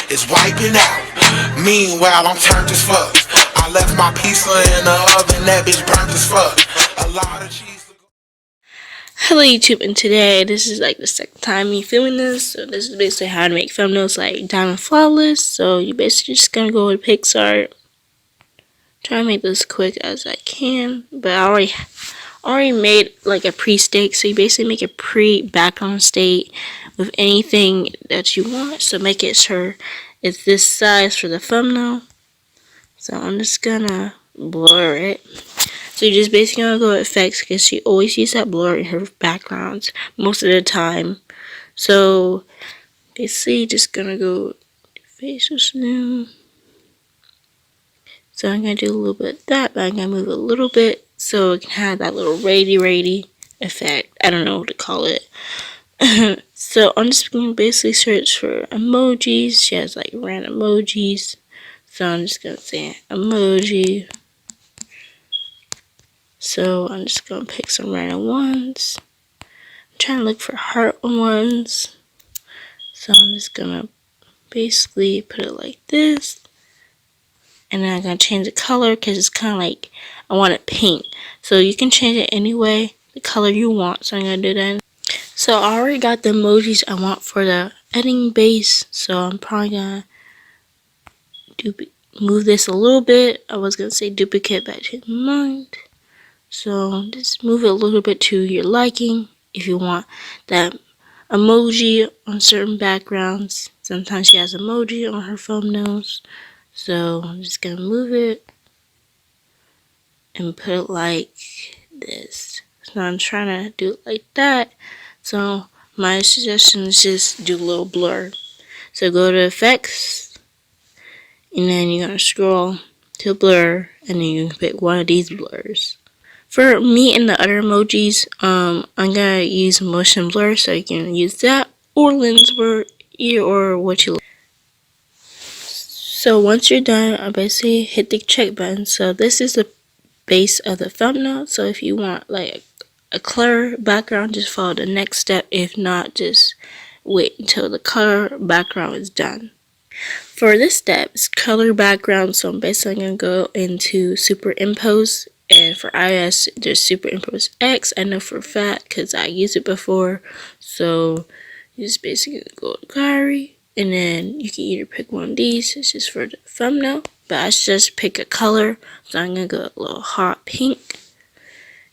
is wiping out. Meanwhile, I'm turned as fuck. I left my pizza in the oven, that bitch burnt as fuck. A lot of cheese. Hello YouTube, and today this is like the second time me filming this. So this is basically how to make thumbnails like Dymondflawless. So you basically just gonna go with Pixar. Try to make this quick as I can, but I already made like a pre-state. So you basically make a pre-background state with anything that you want. So make it sure it's this size for the thumbnail. So I'm just gonna blur it. So you're just basically gonna go with effects because she always uses that blur in her backgrounds most of the time. So basically just gonna go facial zoom. So I'm gonna do a little bit of that, but I'm gonna move a little bit so it can have that little rady effect. I don't know what to call it. So I'm just gonna basically search for emojis. She has like random emojis. So I'm just gonna say emoji. So I'm just gonna pick some random ones. I'm trying to look for heart ones. So I'm just gonna basically put it like this. And then I'm gonna change the color because it's kind of like I want it pink. So you can change it anyway, the color you want. So I'm gonna do that. So I already got the emojis I want for the editing base. So I'm probably gonna move this a little bit. I was gonna say duplicate, but I changed my mind. So just move it a little bit to your liking if you want that emoji on certain backgrounds. Sometimes she has emoji on her thumbnails. So I'm just gonna move it and put it like this. So I'm trying to do it like that. So my suggestion is just do a little blur. So go to effects and then you're gonna scroll to blur and then you can pick one of these blurs. For me and the other emojis, I'm gonna use motion blur, so you can use that or lens blur or what you like. So once you're done, I basically hit the check button. So this is the base of the thumbnail. So if you want like a clear background, just follow the next step. If not, just wait until the color background is done. For this step, it's color background. So I'm basically gonna go into superimpose. And for iOS, there's Superimpose X. I know for a fact because I used it before. So you just basically go to gallery, and then you can either pick one of these. It's just for the thumbnail, but I just pick a color. So I'm gonna go a little hot pink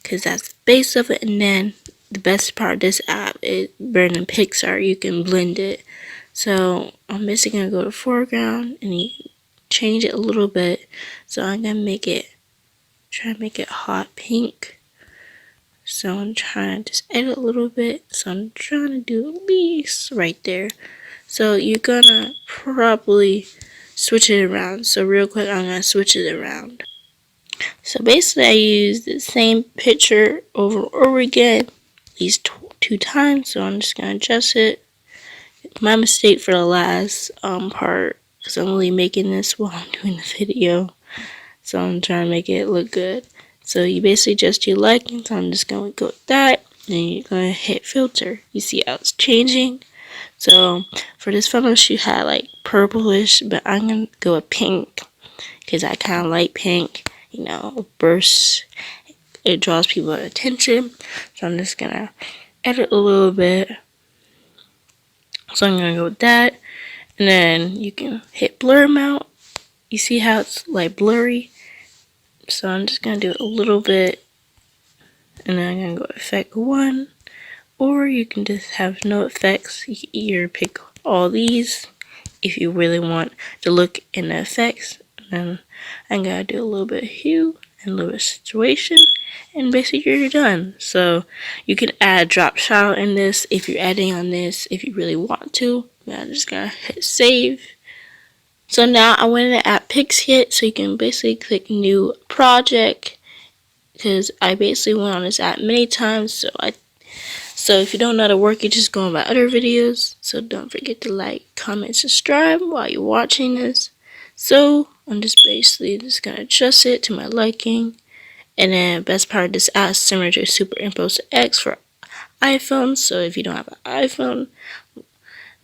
because that's the base of it. And then the best part of this app is better than Pixar. You can blend it. So I'm basically gonna go to foreground and you change it a little bit. So I'm gonna try to make it hot pink. So I'm trying to just edit a little bit. So I'm trying to do at least right there. So you're gonna probably switch it around. So real quick, I'm gonna switch it around. So basically I use the same picture over and over again, at least two times. So I'm just gonna adjust it. My mistake for the last part, because I'm only making this while I'm doing the video. So I'm trying to make it look good. So you basically just do liking. So I'm just going to go with that. And you're going to hit filter. You see how it's changing. So for this photo, she had like purplish. But I'm going to go with pink. Because I kind of like pink. You know, bursts. It draws people's attention. So I'm just going to edit a little bit. So I'm going to go with that. And then you can hit blur amount. You see how it's like blurry? So I'm just going to do it a little bit, and then I'm going to go effect 1, or you can just have no effects. You can either pick all these if you really want to look in the effects. And then I'm going to do a little bit of hue and a little bit of saturation, and basically you're done. So you can add drop shadow in this if you're adding on this if you really want to. I'm just going to hit save. So now I went in the app Pixkit, so you can basically click new project, because I basically went on this app many times. So if you don't know how to work, you just go on my other videos. So don't forget to like, comment, subscribe while you're watching this. So I'm just basically just gonna adjust it to my liking, and then best part of this app is similar to Superimpose X for iPhone. So if you don't have an iPhone,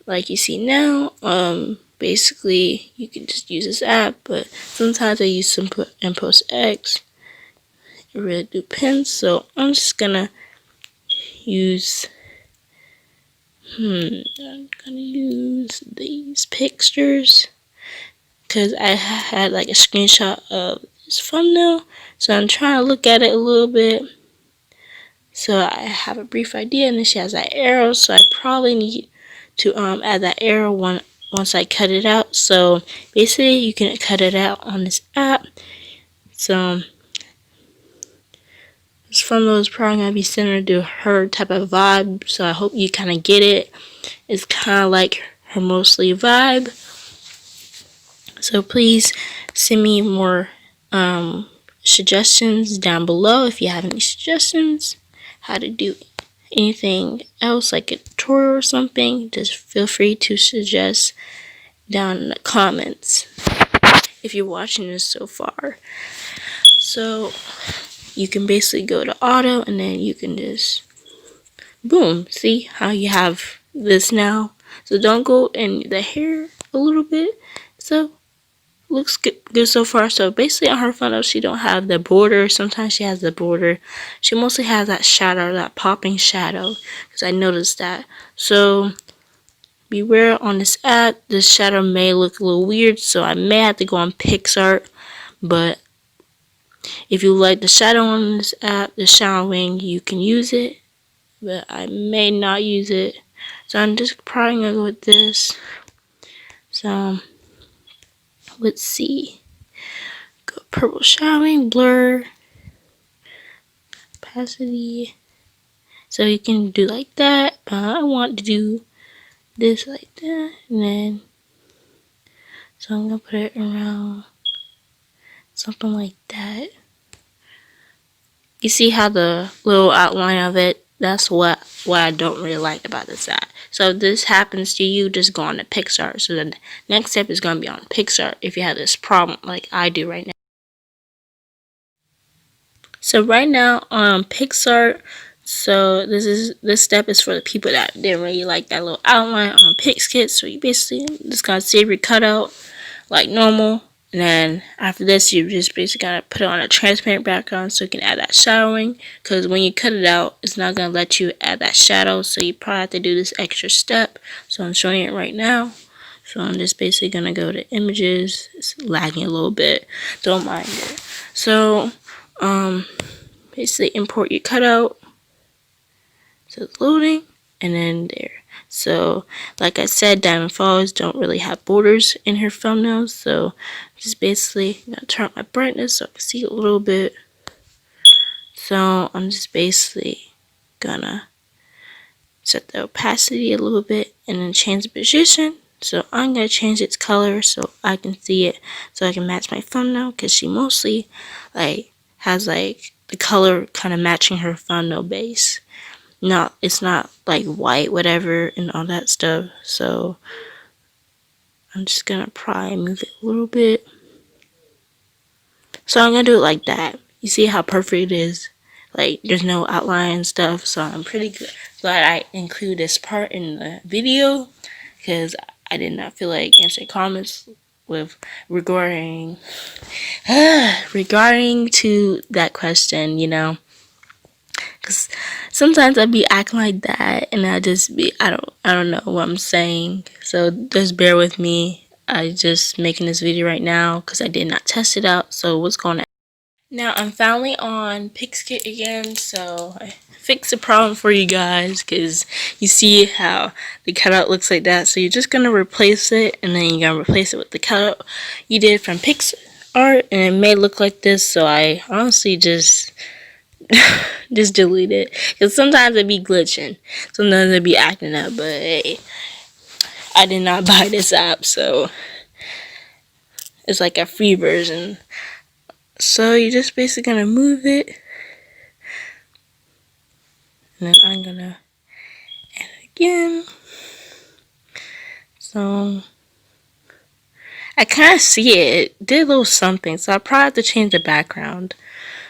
like you see now, basically you can just use this app, but sometimes I use some Impulse X. It really depends. So I'm just gonna use I'm gonna use these pictures because I had like a screenshot of this thumbnail, so I'm trying to look at it a little bit. So I have a brief idea, and then she has that arrow, so I probably need to add that arrow once I cut it out. So basically you can cut it out on this app. So this thumbnail is probably going to be similar to her type of vibe, so I hope you kind of get it. It's kind of like her mostly vibe. So please send me more suggestions down below if you have any suggestions how to do anything else, like a tutorial or something. Just feel free to suggest down in the comments if you're watching this so far. So you can basically go to auto, and then you can just boom, see how you have this now. So don't go in the hair a little bit. So looks good so far. So basically on her funnel she don't have the border. Sometimes she has the border. She mostly has that shadow, that popping shadow, because I noticed that. So beware on this app, this shadow may look a little weird, so I may have to go on PixArt. But if you like the shadow on this app, the shadowing, you can use it, but I may not use it. So I'm just probably gonna go with this. So let's see. Go purple shadowing, blur, opacity. So you can do like that. I want to do this like that, and then so I'm gonna put it around something like that. You see how the little outline of it? That's what I don't really like about this app. So if this happens to you, just go on to PixArt. So the next step is gonna be on PixArt if you have this problem like I do right now. So right now on PixArt, so this step is for the people that didn't really like that little outline on Pixkit. So you basically just gotta save your cutout like normal, and then after this you just basically gotta put it on a transparent background so you can add that shadowing, because when you cut it out it's not gonna let you add that shadow, so you probably have to do this extra step. So I'm showing it right now. So I'm just basically gonna go to images. It's lagging a little bit, don't mind it. So basically import your cutout. So it's loading, and then there. So like I said, Dymondflawless don't really have borders in her thumbnails, so just basically gonna turn up my brightness so I can see a little bit. So I'm just basically gonna set the opacity a little bit and then change the position. So I'm gonna change its color so I can see it, so I can match my thumbnail, because she mostly like has like the color kind of matching her thumbnail base. It's not like white, whatever, and all that stuff. So I'm just gonna probably move it a little bit. So I'm gonna do it like that. You see how perfect it is? Like there's no outline and stuff. So I'm pretty glad I include this part in the video, because I did not feel like answering comments with regarding to that question, you know. Cause sometimes I be acting like that, and I just be I don't know what I'm saying. So just bear with me. I just making this video right now because I did not test it out. So what's going on? Now I'm finally on Pixkit again. So I fixed the problem for you guys, because you see how the cutout looks like that. So you're just gonna replace it, and then you're gonna replace it with the cutout you did from PixArt, and it may look like this. So I honestly just delete it, because sometimes it be glitching, sometimes it be acting up. But hey, I did not buy this app, so it's like a free version. So you're just basically gonna move it, and then I'm gonna add it again. So I kind of see it did a little something, so I probably have to change the background.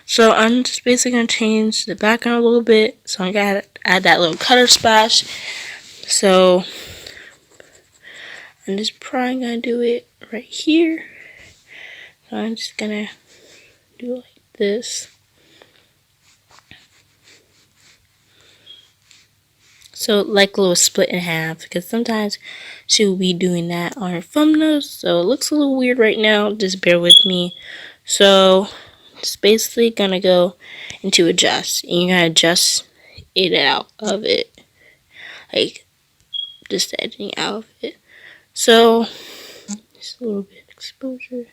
So I'm just basically going to change the background a little bit. So I got to add that little color splash. So I'm just probably gonna do it right here. So I'm just gonna do it like this. So like a little split in half, because sometimes she will be doing that on her thumbnails. So it looks a little weird right now. Just bear with me. So just basically gonna go into adjust, and you're gonna adjust it out of it, like just the editing out of it. So just a little bit of exposure.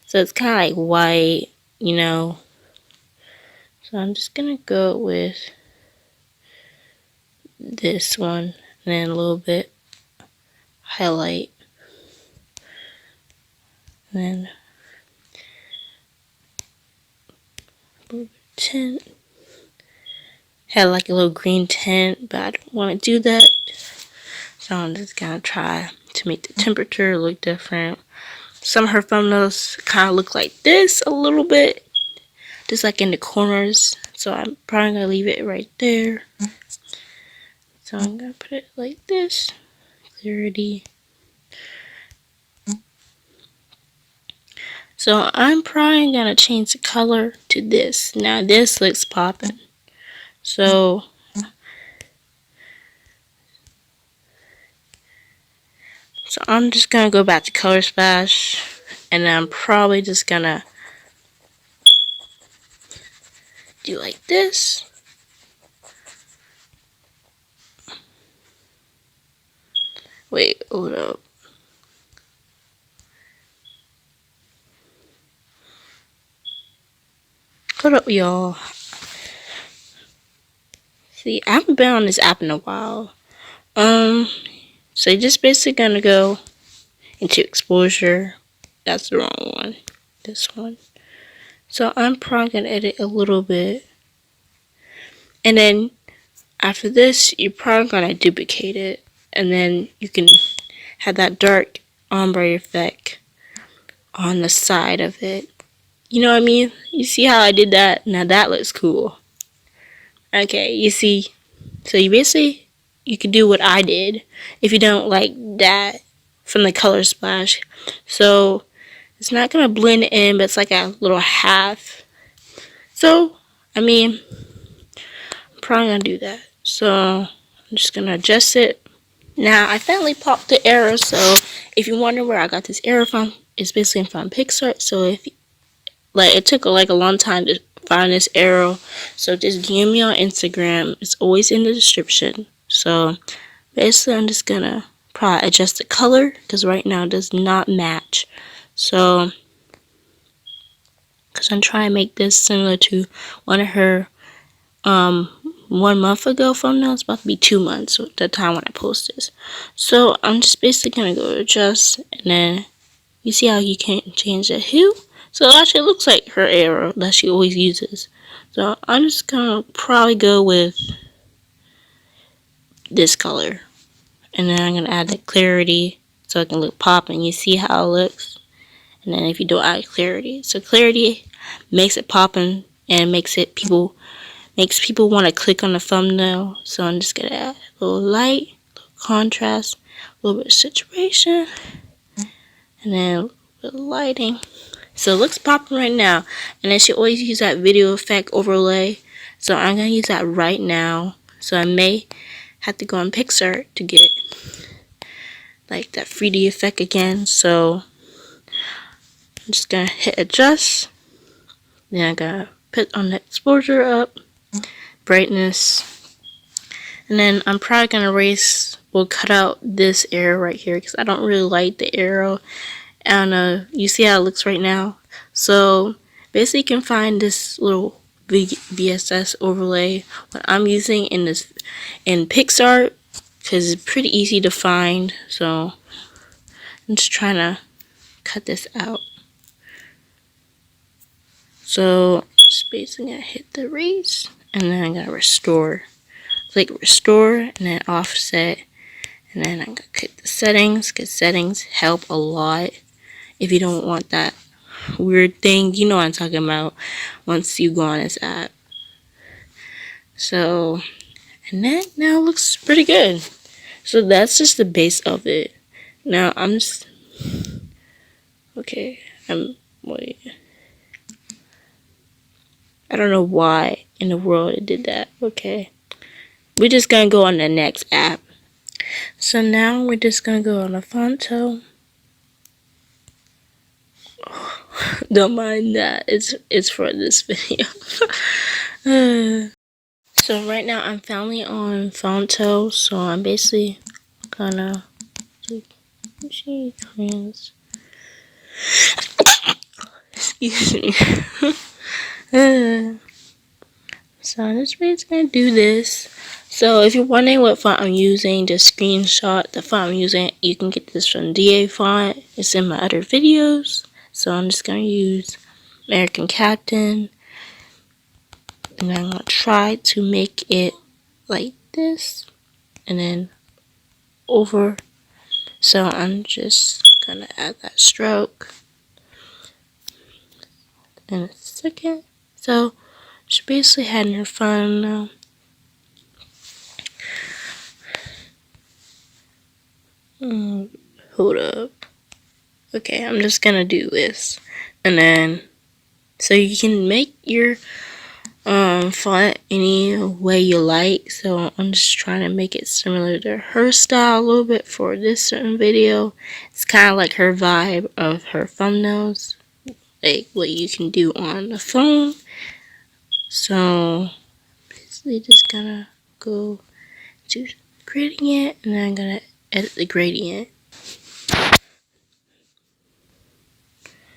So it's kind of like white, you know. So I'm just gonna go with this one, and then a little bit highlight, and then a little bit tint. Had like a little green tint, but I don't want to do that. So I'm just gonna try to make the temperature look different. Some of her thumbnails kind of look like this a little bit, just like in the corners. So I'm probably gonna leave it right there. So I'm gonna put it like this. Clarity. So I'm probably gonna change the color to this. Now this looks poppin'. So I'm just gonna go back to Color Splash, and then I'm probably just gonna do like this. Wait, hold up. Hold up, y'all. See, I haven't been on this app in a while. So you're just basically gonna go into exposure. That's the wrong one. This one. So I'm probably gonna edit a little bit. And then after this, you're probably gonna duplicate it. And then you can have that dark ombre effect on the side of it. You know what I mean? You see how I did that? Now that looks cool. Okay, you see. So you can do what I did if you don't like that from the Color Splash. So it's not gonna blend in, but it's like a little half. So I mean, I'm probably gonna do that. So I'm just gonna adjust it. Now I finally popped the arrow. So if you wonder where I got this arrow from, it's basically from PixArt. So if like it took like a long time to find this arrow, so just DM me on Instagram. It's always in the description. So basically I'm just gonna probably adjust the color, because right now it does not match. So because I'm trying to make this similar to one of her 1 month ago thumbnails. It's about to be 2 months at the time when I post this. So I'm just basically gonna go to adjust, and then you see how you can't change the hue. So it actually looks like her arrow that she always uses. So I'm just gonna probably go with this color, and then I'm gonna add the clarity so it can look popping. You see how it looks. And then if you don't add clarity, so clarity makes it popping and makes people want to click on the thumbnail. So I'm just gonna add a little light, a little contrast, a little bit of saturation, and then a little bit of lighting. So it looks popping right now. And then she always use that video effect overlay. So I'm gonna use that right now. So I may have to go on PixArt to get like that 3D effect again. So I'm just gonna hit adjust. Then I'm gonna put on the exposure up, brightness, and then I'm probably gonna cut out this arrow right here, because I don't really like the arrow. And you see how it looks right now. So basically you can find this little VSS overlay what I'm using in PixArt, because it's pretty easy to find. So I'm just trying to cut this out. So just basically gonna hit the erase, and then I'm gonna restore. Click restore, and then offset, and then I'm gonna click the settings, because settings help a lot if you don't want that weird thing. You know what I'm talking about once you go on this app. So, and that now looks pretty good. So that's just the base of it. Now I'm just okay. Wait. I don't know why in the world it did that. Okay. We're just gonna go on the next app. So now we're just gonna go on the Fonto. Don't mind that. It's for this video. So right now I'm finally on Fonto. So I'm basically gonna excuse me. So I'm just basically gonna do this. So if you're wondering what font I'm using, just screenshot the font I'm using. You can get this from DA font. It's in my other videos. So I'm just gonna use American Captain. And I'm gonna try to make it like this. And then over. So I'm just gonna add that stroke in a second. So just basically having fun now. Hold up. Okay, I'm just gonna do this. And then, so you can make your font any way you like. So I'm just trying to make it similar to her style a little bit for this certain video. It's kind of like her vibe of her thumbnails, like what you can do on the phone. So basically just gonna go to gradient, and then I'm gonna edit the gradient.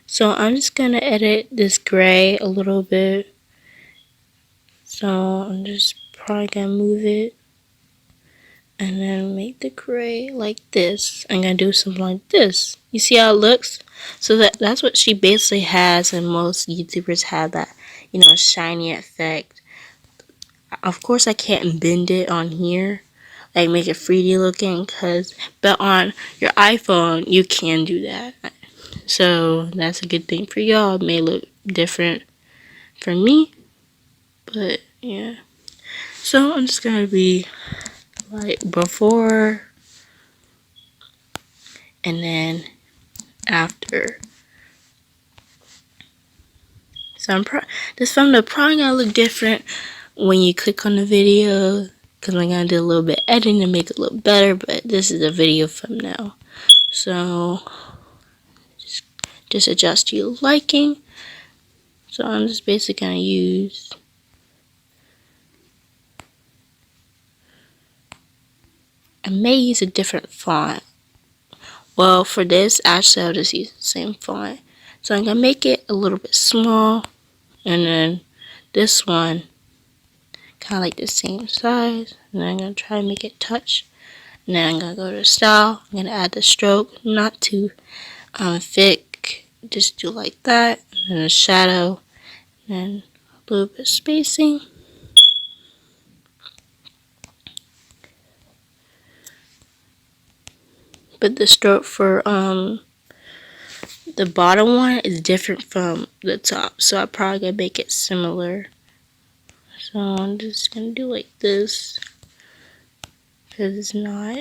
So I'm just gonna edit this gray a little bit. So I'm just probably gonna move it and then make the gray like this. I'm gonna do something like this. You see how it looks? So that's what she basically has, and most YouTubers have that, you know, shiny effect. Of course I can't bend it on here, like make it 3D looking, but on your iPhone you can do that. So that's a good thing for y'all. It may look different for me, but yeah. So I'm just gonna be like before and then after. So this thumbnail probably gonna look different when you click on the video, because I'm gonna do a little bit of editing to make it look better, but this is a video thumbnail. So just adjust to your liking. So I'm just basically gonna use I may use a different font. Well, for this, actually, I'll just use the same font. So I'm going to make it a little bit small. And then this one, kind of like the same size. And then I'm going to try to make it touch. And then I'm going to go to style. I'm going to add the stroke, not too thick. Just do like that. And then a shadow. And then a little bit of spacing. But the stroke for the bottom one is different from the top, so I'm probably gonna make it similar. So I'm just gonna do like this because it's not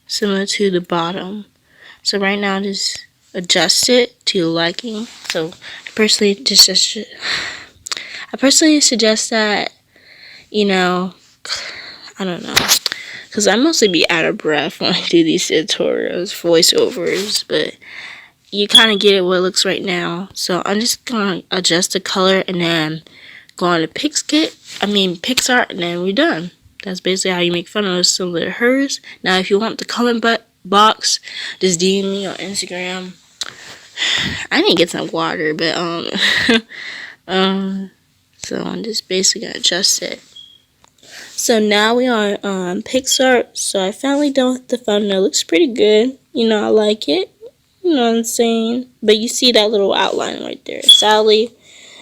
similar to the bottom. So right now, just adjust it to your liking. So I personally suggest that, you know, I don't know, because I mostly be out of breath when I do these tutorials, voiceovers, but you kind of get it what it looks right now. So I'm just going to adjust the color and then go on to PixArt, and then we're done. That's basically how you make photos similar to hers. Now, if you want the comment box, just DM me on Instagram. I need to get some water, but so I'm just basically going to adjust it. So now we are on PixArt. So I finally done with the thumbnail. Looks pretty good. You know, I like it. You know what I'm saying? But you see that little outline right there. Sadly,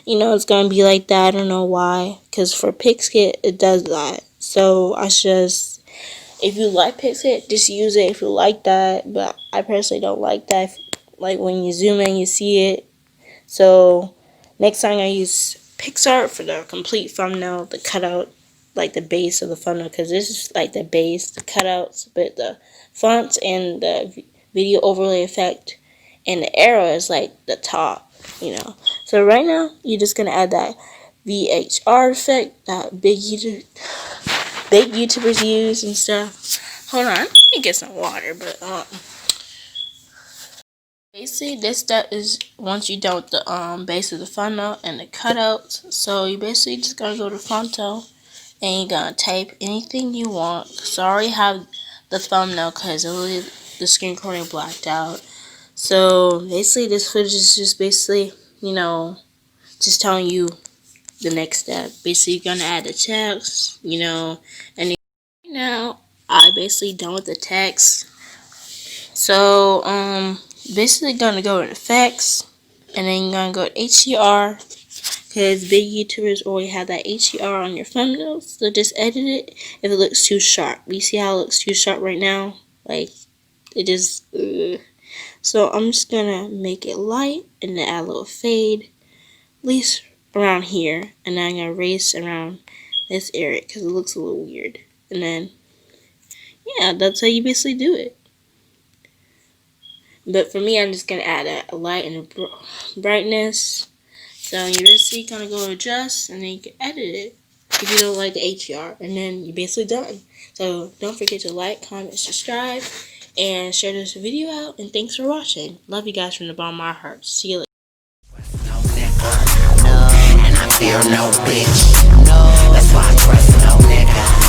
you know, it's going to be like that. I don't know why. Because for Pixkit, it does that. So if you like Pixkit, just use it if you like that. But I personally don't like that. Like when you zoom in, you see it. So next time I use PixArt for the complete thumbnail, the cutout, like the base of the thumbnail. Because this is like the base, the cutouts, but the fonts and the video overlay effect, and the arrow is like the top, you know. So right now, you're just gonna add that VHR effect that big YouTubers use and stuff. Hold on, let me get some water, but basically this step is once you're done with the base of the thumbnail and the cutouts. So you basically just gonna go to Fonto and you're gonna type anything you want. So I already have the thumbnail because the screen recording blacked out. So basically this footage is just basically, you know, just telling you the next step. Basically you're gonna add the text, you know, and now I basically done with the text. So basically gonna go to effects and then you're gonna go to HDR because big YouTubers already have that HDR on your thumbnails. So just edit it if it looks too sharp. You see how it looks too sharp right now? Like it just So I'm just gonna make it light and then add a little fade, at least around here, and then I'm gonna erase around this area because it looks a little weird. And then yeah, that's how you basically do it. But for me, I'm just gonna add a light and a brightness. So you're basically gonna go adjust, and then you can edit it if you don't like the HDR, and then you're basically done. So don't forget to like, comment, subscribe, and share this video out. And thanks for watching. Love you guys from the bottom of my heart. See you later. And I fear no bitch. That's why I trust no nigga.